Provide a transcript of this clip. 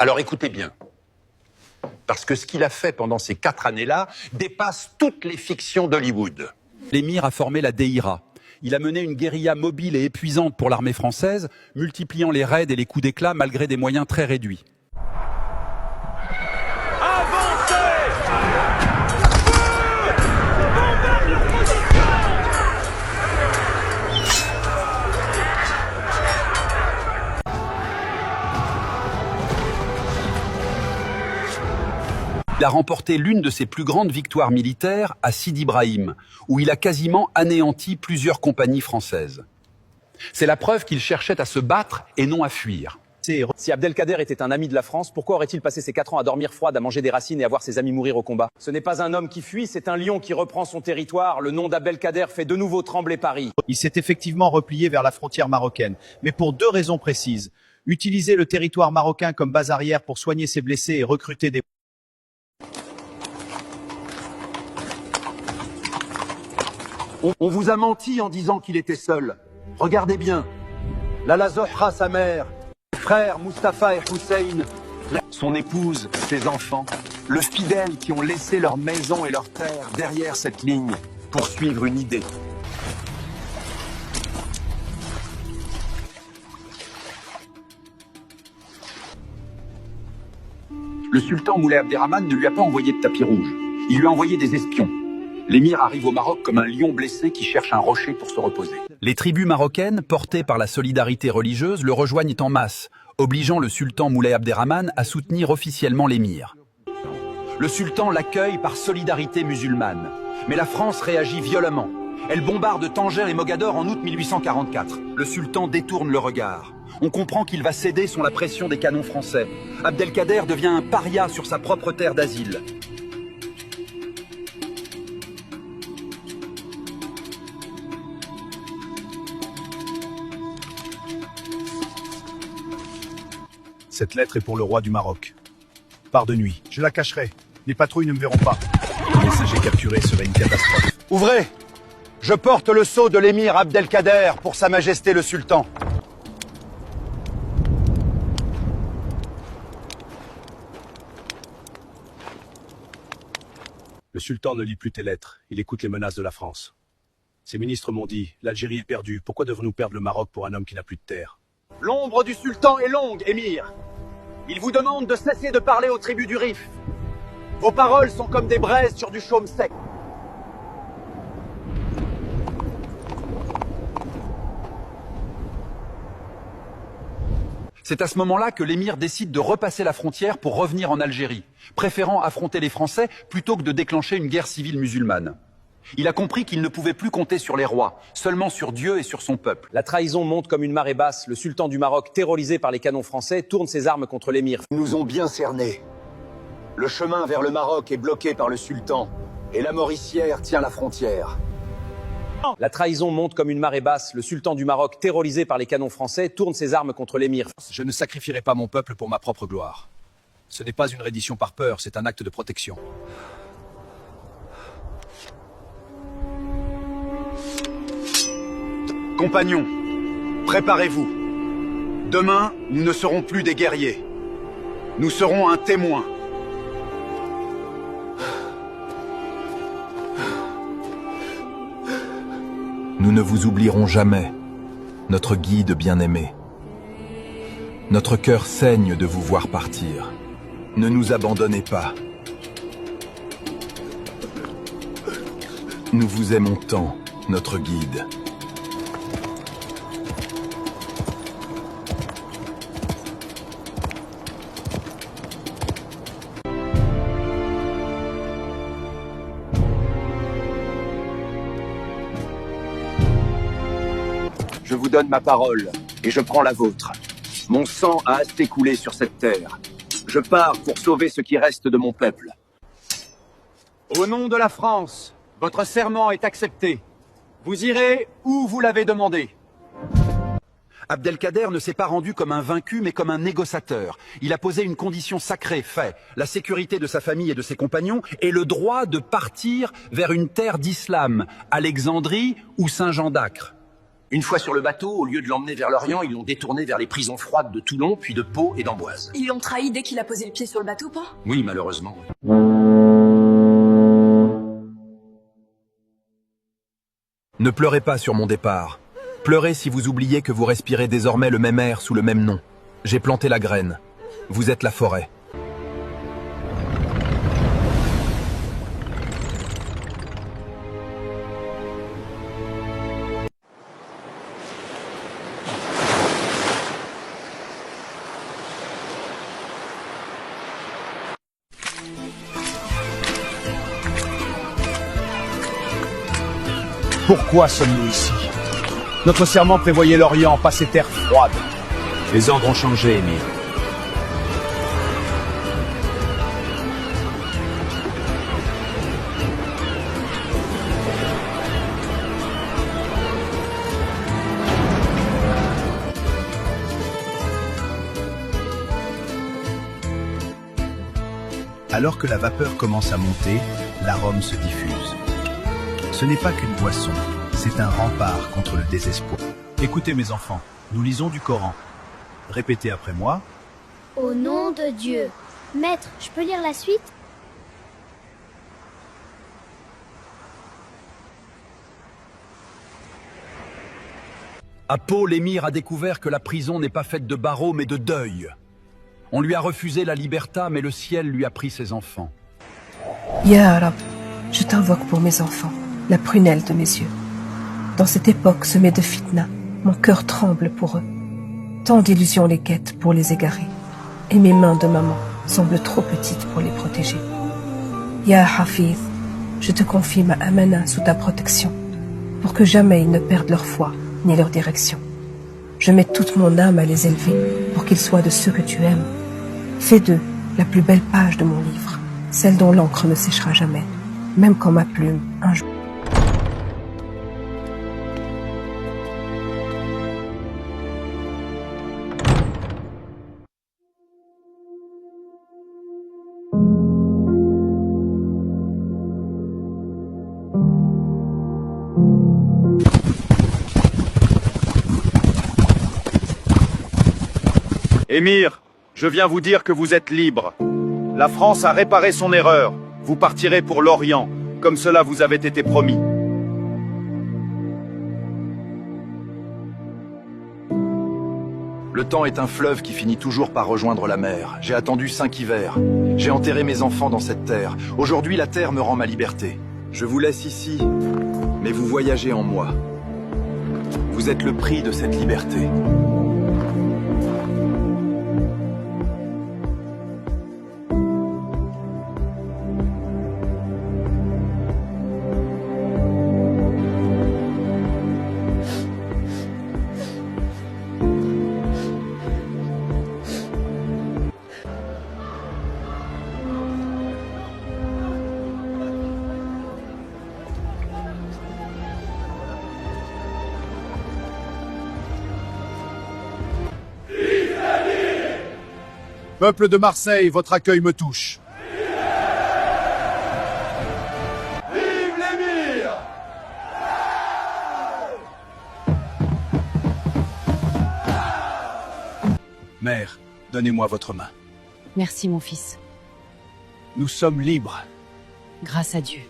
Alors écoutez bien, parce que ce qu'il a fait pendant ces 4 années-là dépasse toutes les fictions d'Hollywood. L'émir a formé la DEIRA. Il a mené une guérilla mobile et épuisante pour l'armée française, multipliant les raids et les coups d'éclat malgré des moyens très réduits. Il a remporté l'une de ses plus grandes victoires militaires à Sidi Ibrahim, où il a quasiment anéanti plusieurs compagnies françaises. C'est la preuve qu'il cherchait à se battre et non à fuir. Si Abdelkader était un ami de la France, pourquoi aurait-il passé ses 4 ans à dormir froid, à manger des racines et à voir ses amis mourir au combat? Ce n'est pas un homme qui fuit, c'est un lion qui reprend son territoire. Le nom d'Abdelkader fait de nouveau trembler Paris. Il s'est effectivement replié vers la frontière marocaine, mais pour 2 raisons précises. Utiliser le territoire marocain comme base arrière pour soigner ses blessés et recruter des... On vous a menti en disant qu'il était seul. Regardez bien. Lala Zohra, sa mère, ses frères Mustapha et Hussein, son épouse, ses enfants, le fidèle qui ont laissé leur maison et leur terre derrière cette ligne pour suivre une idée. Le sultan Moulay Abderrahmane ne lui a pas envoyé de tapis rouge. Il lui a envoyé des espions. L'émir arrive au Maroc comme un lion blessé qui cherche un rocher pour se reposer. Les tribus marocaines, portées par la solidarité religieuse, le rejoignent en masse, obligeant le sultan Moulay Abderrahmane à soutenir officiellement l'émir. Le sultan l'accueille par solidarité musulmane. Mais la France réagit violemment. Elle bombarde Tanger et Mogador en août 1844. Le sultan détourne le regard. On comprend qu'il va céder sous la pression des canons français. Abdelkader devient un paria sur sa propre terre d'asile. Cette lettre est pour le roi du Maroc. Pars de nuit. Je la cacherai. Les patrouilles ne me verront pas. Le messager capturé serait une catastrophe. Ouvrez! Je porte le sceau de l'émir Abdelkader pour Sa Majesté le Sultan. Le sultan ne lit plus tes lettres. Il écoute les menaces de la France. Ses ministres m'ont dit, l'Algérie est perdue. Pourquoi devons-nous perdre le Maroc pour un homme qui n'a plus de terre? L'ombre du sultan est longue, émir. Il vous demande de cesser de parler aux tribus du Rif. Vos paroles sont comme des braises sur du chaume sec. C'est à ce moment-là que l'émir décide de repasser la frontière pour revenir en Algérie, préférant affronter les Français plutôt que de déclencher une guerre civile musulmane. Il a compris qu'il ne pouvait plus compter sur les rois, seulement sur Dieu et sur son peuple. La trahison monte comme une marée basse. Le sultan du Maroc, terrorisé par les canons français, tourne ses armes contre l'émir. Ils nous ont bien cernés. Le chemin vers le Maroc est bloqué par le sultan, et la Mauricière tient la frontière. La trahison monte comme une marée basse. Le sultan du Maroc, terrorisé par les canons français, tourne ses armes contre l'émir. Je ne sacrifierai pas mon peuple pour ma propre gloire. Ce n'est pas une reddition par peur, c'est un acte de protection. Compagnons, préparez-vous. Demain, nous ne serons plus des guerriers. Nous serons un témoin. Nous ne vous oublierons jamais, notre guide bien-aimé. Notre cœur saigne de vous voir partir. Ne nous abandonnez pas. Nous vous aimons tant, notre guide. Je vous donne ma parole, et je prends la vôtre. Mon sang a assez coulé sur cette terre. Je pars pour sauver ce qui reste de mon peuple. Au nom de la France, votre serment est accepté. Vous irez où vous l'avez demandé. Abdelkader ne s'est pas rendu comme un vaincu, mais comme un négociateur. Il a posé une condition sacrée, fait la sécurité de sa famille et de ses compagnons, et le droit de partir vers une terre d'islam, Alexandrie ou Saint-Jean d'Acre. Une fois sur le bateau, au lieu de l'emmener vers l'Orient, ils l'ont détourné vers les prisons froides de Toulon, puis de Pau et d'Amboise. Ils l'ont trahi dès qu'il a posé le pied sur le bateau, pas? Oui, malheureusement. Ne pleurez pas sur mon départ. Pleurez si vous oubliez que vous respirez désormais le même air sous le même nom. J'ai planté la graine. Vous êtes la forêt. Pourquoi sommes-nous ici? Notre serment prévoyait l'Orient, pas ces terres froides. Les ordres ont changé, Émir. Alors que la vapeur commence à monter, l'arôme se diffuse. Ce n'est pas qu'une boisson, c'est un rempart contre le désespoir. Écoutez mes enfants, nous lisons du Coran. Répétez après moi. Au nom de Dieu. Maître, je peux lire la suite? À Pau, l'émir a découvert que la prison n'est pas faite de barreaux mais de deuil. On lui a refusé la libertà, mais le ciel lui a pris ses enfants. Ya Rab, je t'invoque pour mes enfants, la prunelle de mes yeux. Dans cette époque semée de fitna, mon cœur tremble pour eux. Tant d'illusions les guettent pour les égarer, et mes mains de maman semblent trop petites pour les protéger. Ya Hafiz, je te confie ma amana sous ta protection, pour que jamais ils ne perdent leur foi ni leur direction. Je mets toute mon âme à les élever, pour qu'ils soient de ceux que tu aimes. Fais d'eux la plus belle page de mon livre, celle dont l'encre ne séchera jamais, même quand ma plume, un jour... Émir, je viens vous dire que vous êtes libre. La France a réparé son erreur. Vous partirez pour l'Orient, comme cela vous avait été promis. Le temps est un fleuve qui finit toujours par rejoindre la mer. J'ai attendu 5 hivers. J'ai enterré mes enfants dans cette terre. Aujourd'hui, la terre me rend ma liberté. Je vous laisse ici, mais vous voyagez en moi. Vous êtes le prix de cette liberté. Peuple de Marseille, votre accueil me touche. Vive l'émir! Mère, donnez-moi votre main. Merci mon fils. Nous sommes libres. Grâce à Dieu.